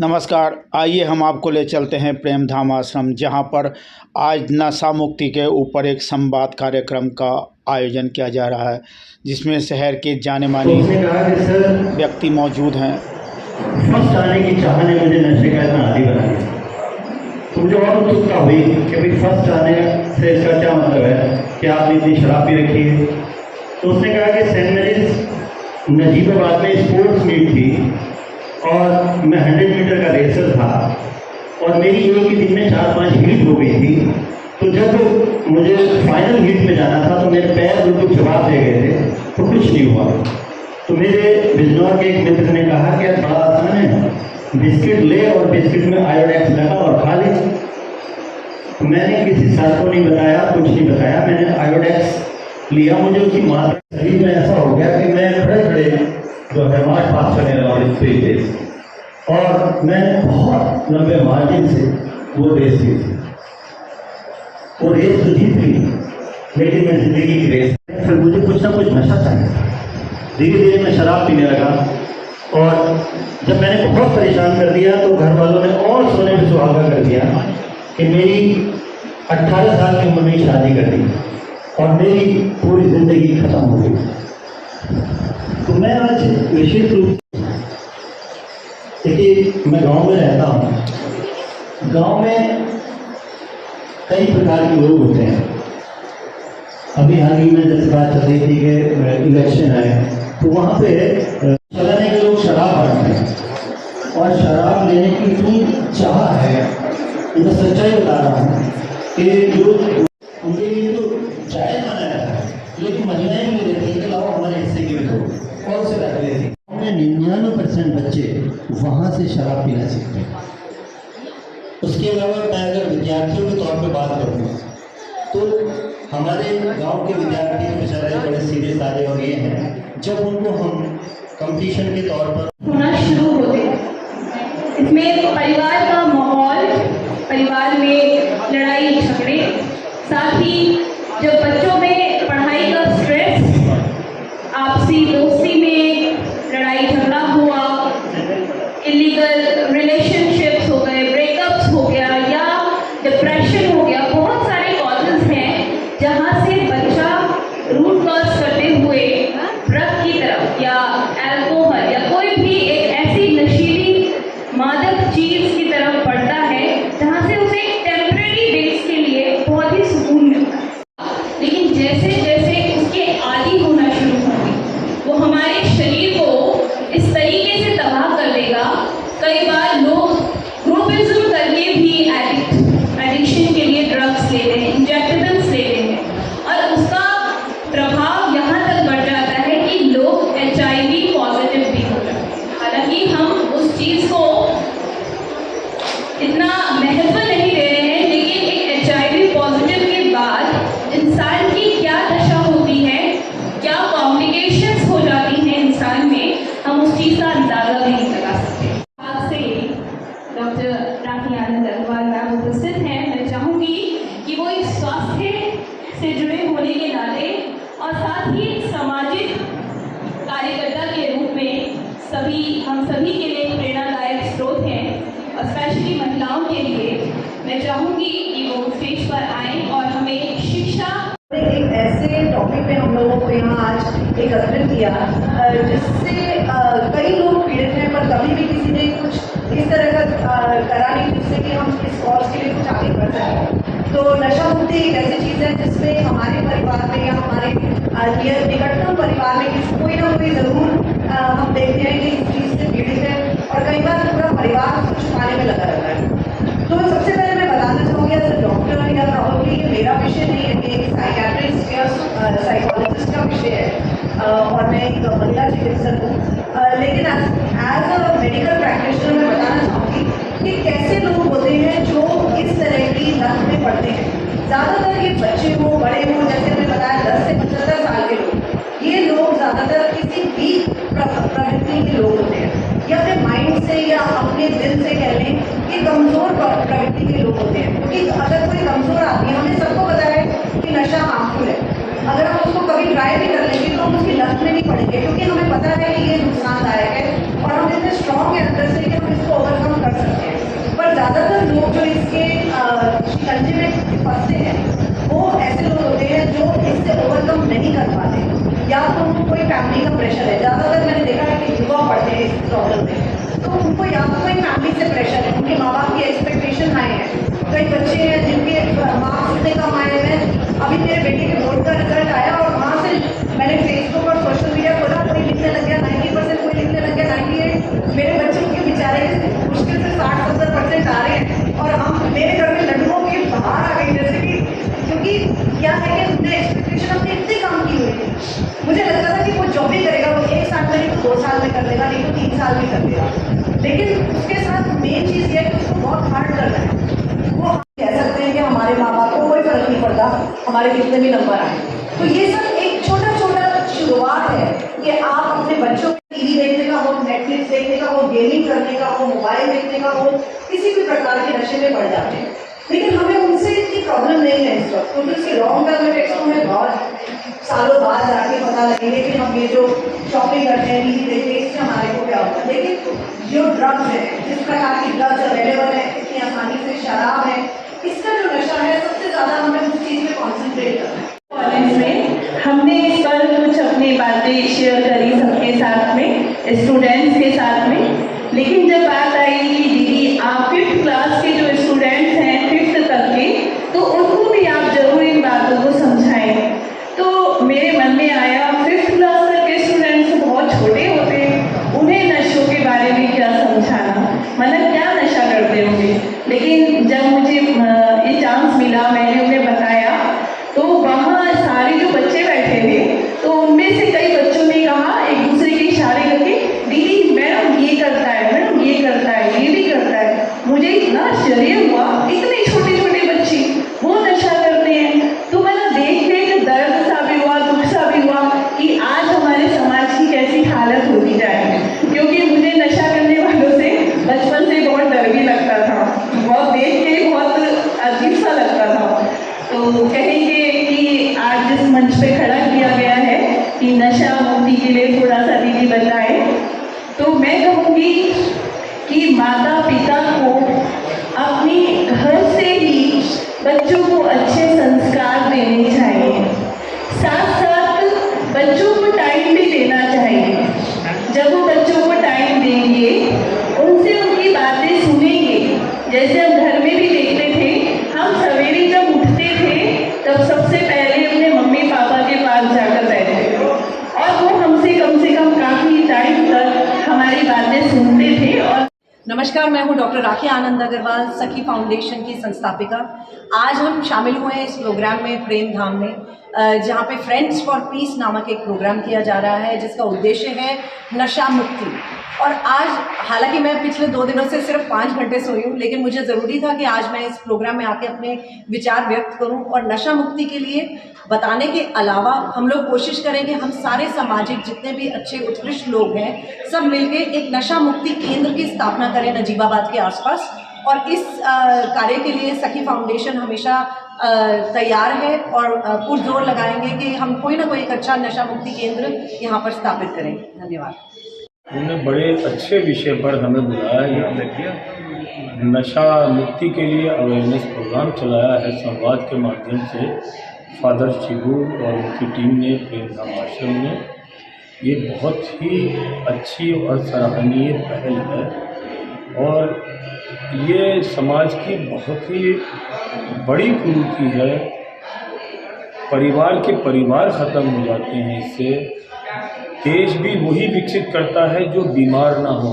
नमस्कार। आइए हम आपको ले चलते हैं प्रेम धाम आश्रम, जहां पर आज नशा मुक्ति के ऊपर एक संवाद कार्यक्रम का आयोजन किया जा रहा है, जिसमें शहर के जाने माने व्यक्ति मौजूद हैं। फर्स्ट आने की चाह ने मुझे नशे का इतना आदी बना दिया, तो मुझे और उत्सुकता हुई कि भाई फर्स्ट आने से इसका क्या मतलब है कि आपने इतनी शराब पी रखी है। तो उसने कहा कि सेंट मैरीज नजीबाबाद में स्पोर्ट्स मीट थी और मैं 100 मीटर का रेसर था और मेरी एक ही दिन में 4-5 हीट हो गई थी। तो जब मुझे फाइनल हीट में जाना था तो मेरे पैर बिल्कुल जवाब दे गए थे, तो कुछ नहीं हुआ। तो मेरे बिजनौर के एक मित्र ने कहा कि यार बड़ा आसान है, बिस्किट ले और बिस्किट में आयोडेक्स लगा और खा ले। तो मैंने किसी सर को नहीं बताया, कुछ नहीं बताया, मैंने आयोडेक्स लिया। मुझे उसकी मात्रा शरीर में ऐसा हो गया कि मैं खड़े खड़े जो है मार्च पास करने वाले थे और मैं बहुत लंबे मार्जिन से वो रेस जीत थी। वो रेस तो जीत गई, लेकिन मैं जिंदगी की रेस फिर मुझे कुछ ना कुछ नशा चाहिए। धीरे धीरे मैं शराब पीने लगा और जब मैंने बहुत परेशान कर दिया तो घर वालों ने और सोने में सुहागा कर दिया कि मेरी 18 साल की उम्र में शादी कर दी और मेरी पूरी जिंदगी खत्म हो गई। तो मैं आज विशेष रूप देखिए, मैं गांव में रहता हूँ। गांव में कई प्रकार के लोग होते हैं। अभी हाल ही में जैसे बात चल रही थी कि इलेक्शन है, तो वहाँ पे चलाने के लोग शराब बांटते हैं और शराब लेने की इतनी चाह है। मैं सच्चाई बता रहा हूँ कि जो उनके लिए तो चाय बनाया है, लेकिन महिलाएं भी रहती है कि लाओ हमारे हिस्से की भी दो और से रख लेती। 99% बच्चे वहाँ से शराब पीना सीखते हैं। उसके अलावा मैं अगर विद्यार्थियों के तौर पे बात करूँ तो हमारे गांव के विद्यार्थी बेचारे बड़े सीधे साधे और ये हैं, जब उनको हम कंपटीशन के तौर पर होना शुरू होते हैं। इसमें परिवार का माहौल, परिवार में लड़ाई झगड़े, साथ ही जब बच्चों में पढ़ाई का स्ट्रेस, आपसी दोस्ती में लड़ाई झगड़ा हुआ, इलीगल रिलेशनशिप्स हो गए, ब्रेकअप्स हो गया या डिप्रेशन हो गया, बहुत सारे कॉजेज हैं जहाँ से बच्चा रूट कॉज करते हुए ड्रग की तरफ या अल्कोहल या कोई भी एक ऐसी नशीली मादक चीज की तरफ बढ़ता है जहाँ से उसे टेम्परेरी डेज के लिए बहुत ही सुकून मिलता है। लेकिन जैसे जैसे उसके आदी होना शुरू होंगे, वो हमारे शरीर को इस तरीके से तबाह कर देगा। कई बार लोग ग्रुपिज्म करके भी एडिक्शन के लिए ड्रग्स लेते हैं, इंजेक्टेबल्स लेते हैं और उसका प्रभाव यहाँ तक बढ़ जाता है कि लोग HIV पॉजिटिव भी हो जाते हैं। हालांकि हम उस चीज़ को इतना महत्व नहीं दे रहे हैं, लेकिन एक HIV पॉजिटिव के बाद इंसान की क्या दशा होती है, क्या कॉम्प्लिकेशंस हो जाती हैं इंसान में, हम उस चीज़ का अंदाजा भी नहीं लगा सकते। आज से डॉक्टर राखी आनंद अग्रवाल मैम उपस्थित हैं। मैं चाहूँगी कि वो एक स्वास्थ्य से जुड़े होने के नाते और साथ ही सामाजिक कार्यकर्ता के रूप में हम सभी के लिए प्रेरणादायक स्रोत हैं और स्पेशली महिलाओं के लिए मैं चाहूँगी कि वो स्टेज पर आएँ और हमें शिक्षा। एक ऐसे टॉपिक पे हम लोगों को यहाँ आज एकत्रित किया जिससे कई लोग पीड़ित हैं, पर कभी भी किसी ने कुछ इस तरह का करा नहीं जिससे कि हम इस कॉज के लिए कुछ आगे बढ़ सकें। तो नशा मुक्ति एक ऐसी चीज़ है जिसमें हमारे परिवार में या हमारे निकटतम परिवार में कोई ना कोई ज़रूर हम देखते हैं कि इस चीज़ से पीड़ित है और कई बार पूरा परिवार उसको छुपाने में लगा रहता है। तो सबसे पहले मैं बताना चाहूँगी एज अ डॉक्टर या प्रॉब्लली ये मेरा विषय नहीं है, कि एक साइकियाट्रिस्ट या साइकोलॉजिस्ट का विषय है और मैं एक महिला चिकित्सक हूँ, लेकिन एज अ मेडिकल प्रैक्टिशनर मैं बताना चाहूँगी कि कैसे लोग होते हैं जो इस तरह की लत में पड़ते हैं। ज़्यादातर ये बच्चे हो, बड़े हो, जैसे मैंने बताया 10 से 75 साल के लोग, ये लोग ज़्यादातर किसी वीक प्रवृत्ति के लोग होते हैं या अपने माइंड से या अपने दिल से कह लें कि कमज़ोर प्रवृत्ति के लोग होते हैं। क्योंकि अगर कोई कमज़ोर आदमी, हमें सबको पता है कि नशा हार्मफुल है, अगर हम उसको कभी ट्राई भी कर लेंगे तो हम उसकी लत में नहीं पड़ेंगे, क्योंकि हमें पता है कि ये नुकसानदायक है और हम इतने स्ट्रॉन्ग है अंदर से कि हम इसको ओवरकम कर ज़्यादातर लोग जो इसके शिकंजे में फंसते हैं वो ऐसे लोग होते हैं जो इससे ओवरकम नहीं कर पाते, या तो उनको कोई फैमिली का प्रेशर है। ज़्यादातर मैंने देखा है कि युवा पढ़ते हैं इस प्रॉब्लम में, तो उनको या तो कोई फैमिली से प्रेशर है, उनके माँ बाप की एक्सपेक्टेशन हाई है। कई बच्चे हैं जिनके मार्क्स इतने कम आए हैं। अभी मेरे बेटे के बोर्ड का रिजल्ट आया और वहाँ से मैंने फेसबुक और सोशल मीडिया खोला, कोई लिखने लग गया 90%, कोई लिखने लग गया 98। मेरे बच्चे के बेचारे मुश्किल से 60-70% आ रहे हैं और हम मेरे घर में लड्डुओं की बाहर आ गई, जैसे कि क्योंकि क्या है कि हमने एक्सपेक्टेशन अपने इतनी कम की हुई थी। मुझे लगता था कि वो जो भी करेगा वो 1 साल में नहीं तो 2 साल में कर लेगा, नहीं तो 3 साल में कर लेगा, लेकिन उसके साथ मेन चीज़ ये है कि उसको बहुत हार्ड करना है। वो कह सकते हैं कि हमारे माँ बाप को कोई फर्क नहीं पड़ता हमारे कितने भी नंबर आए। तो ये सब एक छोटा छोटा शुरुआत है कि आप अपने बच्चों को टीवी देखने का हो, नेटफ्लिक्स देखने का हो, गेमिंग करने का हो, मोबाइल देखने का हो, किसी भी प्रकार के नशे में पड़ जाते हैं, लेकिन हमें उनसे इतनी प्रॉब्लम नहीं है इस वक्त, क्योंकि उसके लॉन्ग टर्म इफेक्ट्स हमें बहुत सालों बाद जाके पता लगेंगे कि हम ये जो शॉपिंग करते हैं, टीवी देखते हैं, इससे हमारे को क्या होता है। लेकिन जो ड्रग्स है, जिस प्रकार की ड्रग्स अवेलेबल है, इतनी आसानी से शराब है, इसका जो नशा है सबसे ज़्यादा हमें उस चीज़ में कॉन्सेंट्रेट करना है। कॉलेज में हमने इस पर कुछ अपनी बातें शेयर करी सबके साथ में, स्टूडेंट्स के साथ में, लेकिन जब बात आई कि दीदी आप 5th क्लास के जो स्टूडेंट्स हैं 5th तक के, तो उनको भी आप जरूर इन बातों को समझाएं। तो मेरे मन में आया 5th क्लास तक के स्टूडेंट्स बहुत छोटे होते हैं, उन्हें नशों के बारे में क्या समझाना, मतलब क्या नशा करते होंगे। लेकिन जब मुझे ये चांस मिला, मैंने उन्हें बताया, तो वहाँ सारे जो बच्चे बैठे थे तो उनमें से कई बच्चों ने कहा एक दूसरे के इशारे करके, दीदी मैडम ये करता है, मैडम ये करता है, ये भी करता है। मुझे इतना आश्चर्य हुआ, इतने छोटे छोटे बच्चे वो नशा करते हैं। तो मैंने देख के एक दर्द सा भी हुआ, दुख सा भी हुआ कि आज हमारे समाज की कैसी हालत होती जाए, क्योंकि मुझे नशा करने वालों से बचपन से बहुत डर भी लगता था, बहुत देख के बहुत अजीब सा लगता था। तो कहेंगे कि आज जिस मंच पे खड़ा किया गया है कि नशा मुक्ति के लिए थोड़ा सा दीदी बताए, तो मैं कहूँगी कि माता पिता को अपनी घर से ही बच्चों को अच्छे संस्कार देने चाहिए, साथ साथ बच्चों को टाइम भी देना चाहिए। जब वो बच्चों को टाइम देंगे, उनसे उनकी बातें सुनेंगे, जैसे हम घर में भी देखते थे, हम सवेरे जब उठते थे तब सबसे पहले अपने मम्मी पापा के पास जाकर बैठते थे और वो हमसे कम से कम काफ़ी टाइम तक हमारी बातें सुनते थे। और नमस्कार, मैं हूं डॉक्टर राखी आनंद अग्रवाल, सखी फाउंडेशन की संस्थापिका। आज हम शामिल हुए हैं इस प्रोग्राम में, प्रेम धाम में, जहां पे फ्रेंड्स फॉर पीस नामक एक प्रोग्राम किया जा रहा है, जिसका उद्देश्य है नशा मुक्ति। और आज हालांकि मैं पिछले 2 दिनों से सिर्फ 5 घंटे सोई हूँ, लेकिन मुझे ज़रूरी था कि आज मैं इस प्रोग्राम में आके अपने विचार व्यक्त करूँ और नशा मुक्ति के लिए बताने के अलावा हम लोग कोशिश करें कि हम सारे सामाजिक जितने भी अच्छे उत्कृष्ट लोग हैं सब मिलके एक नशा मुक्ति केंद्र की स्थापना करें नजीबाबाद के आसपास। और इस कार्य के लिए सखी फाउंडेशन हमेशा तैयार है और पुरजोर लगाएंगे कि हम कोई ना कोई एक अच्छा नशा मुक्ति केंद्र यहाँ पर स्थापित करें। धन्यवाद। उन्होंने बड़े अच्छे विषय पर हमें बुलाया है। नशा मुक्ति के लिए अवेयरनेस प्रोग्राम चलाया है संवाद के माध्यम से फादर शिबू और उनकी टीम ने, प्रेम धाम आश्रम ने। ये बहुत ही अच्छी और सराहनीय पहल है और ये समाज की बहुत ही बड़ी कुरीति है। परिवार के परिवार ख़त्म हो जाते हैं इससे। देश भी वही विकसित करता है जो बीमार ना हो,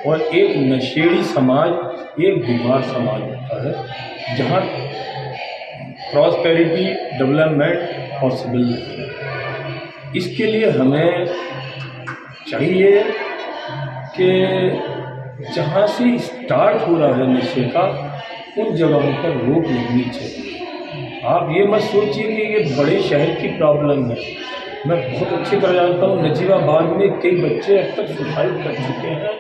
और एक नशेड़ी समाज एक बीमार समाज होता है जहाँ प्रॉस्पेरिटी डेवलपमेंट पॉसिबल नहीं है। इसके लिए हमें चाहिए कि जहाँ से स्टार्ट हो रहा है नशे का, उन जगहों पर रोक लगनी चाहिए। आप ये मत सोचिए कि ये बड़े शहर की प्रॉब्लम है। मैं बहुत अच्छी तरह जानता हूँ नजीबाबाद में कई बच्चे अब तक सुसाइड कर चुके हैं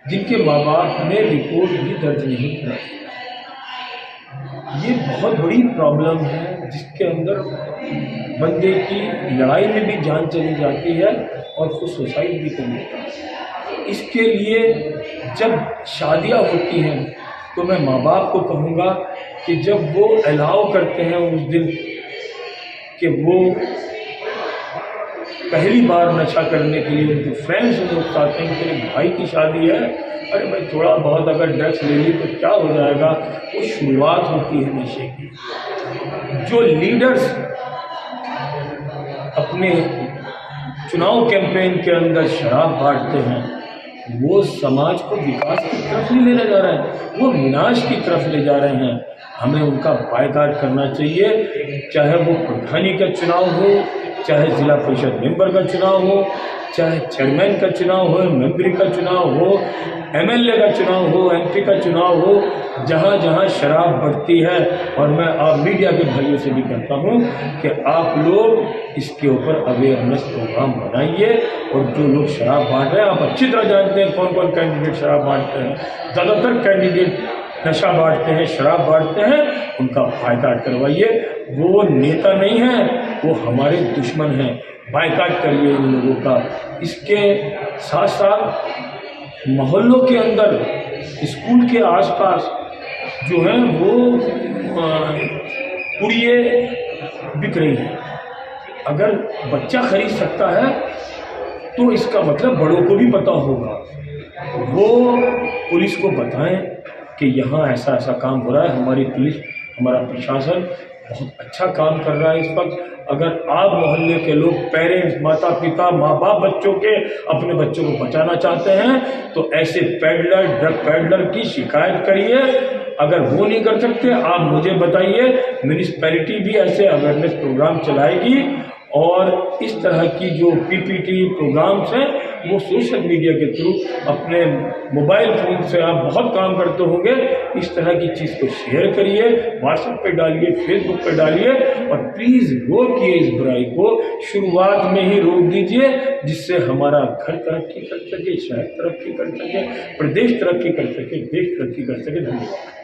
जिनके माँ बाप ने रिपोर्ट भी दर्ज नहीं कराई। ये बहुत बड़ी प्रॉब्लम है जिसके अंदर बंदे की लड़ाई में भी जान चली जाती है और खुद सुसाइड भी कर लेता है। इसके लिए जब शादियाँ होती हैं तो मैं माँ बाप को कहूँगा कि जब वो अलाउ करते हैं उस दिन कि वो पहली बार नशा करने के लिए उनके फ्रेंड्स उन्हें उकसाते हैं कि तेरे भाई की शादी है, अरे भाई थोड़ा बहुत अगर ड्रग्स ले ली तो क्या हो जाएगा, वो शुरुआत होती है नशे की। जो लीडर्स अपने चुनाव कैंपेन के अंदर शराब बांटते हैं वो समाज को विकास की तरफ नहीं ले जा रहे हैं, वो विनाश की तरफ ले जा रहे हैं। हमें उनका बायकॉट करना चाहिए, चाहे वो प्रधानी का चुनाव हो, चाहे जिला परिषद मेंबर का चुनाव हो, चाहे चेयरमैन का चुनाव हो, मेंबरी का चुनाव हो, एमएलए का चुनाव हो, एमपी का चुनाव हो, जहाँ जहाँ शराब बढ़ती है। और मैं आप मीडिया के भाइयों से भी कहता हूँ कि आप लोग इसके ऊपर अवेयरनेस प्रोग्राम बनाइए, और जो लोग शराब बांट रहे हैं, आप अच्छी तरह जानते हैं कौन कौन कैंडिडेट शराब बांटते हैं। ज़्यादातर कैंडिडेट नशा बांटते हैं, शराब बांटते हैं, उनका बायकॉट करवाइए। वो नेता नहीं है, वो हमारे दुश्मन हैं, बायकॉट करिए इन लोगों का। इसके साथ साथ मोहल्लों के अंदर, स्कूल के आसपास जो है वो पुड़िये बिक रही हैं। अगर बच्चा खरीद सकता है तो इसका मतलब बड़ों को भी पता होगा, वो पुलिस को बताएं कि यहाँ ऐसा ऐसा काम हो रहा है। हमारी पुलिस, हमारा प्रशासन बहुत अच्छा काम कर रहा है इस वक्त। अगर आप मोहल्ले के लोग, पेरेंट्स, माता पिता, माँ बाप बच्चों के, अपने बच्चों को बचाना चाहते हैं तो ऐसे पेडलर, ड्रग पेडलर की शिकायत करिए। अगर वो नहीं कर सकते आप मुझे बताइए, म्यूनिसिपैलिटी भी ऐसे अवेयरनेस प्रोग्राम चलाएगी। और इस तरह की जो पीपीटी प्रोग्राम्स हैं वो सोशल मीडिया के थ्रू, अपने मोबाइल फ़ोन से आप बहुत काम करते होंगे, इस तरह की चीज़ को शेयर करिए, व्हाट्सएप पे डालिए, फेसबुक पे डालिए, और प्लीज़ रोकिए इस बुराई को, शुरुआत में ही रोक दीजिए, जिससे हमारा घर तरक्की कर सके, शहर तरक्की कर सके, प्रदेश तरक्की कर सके, देश तरक्की कर सके। धन्यवाद।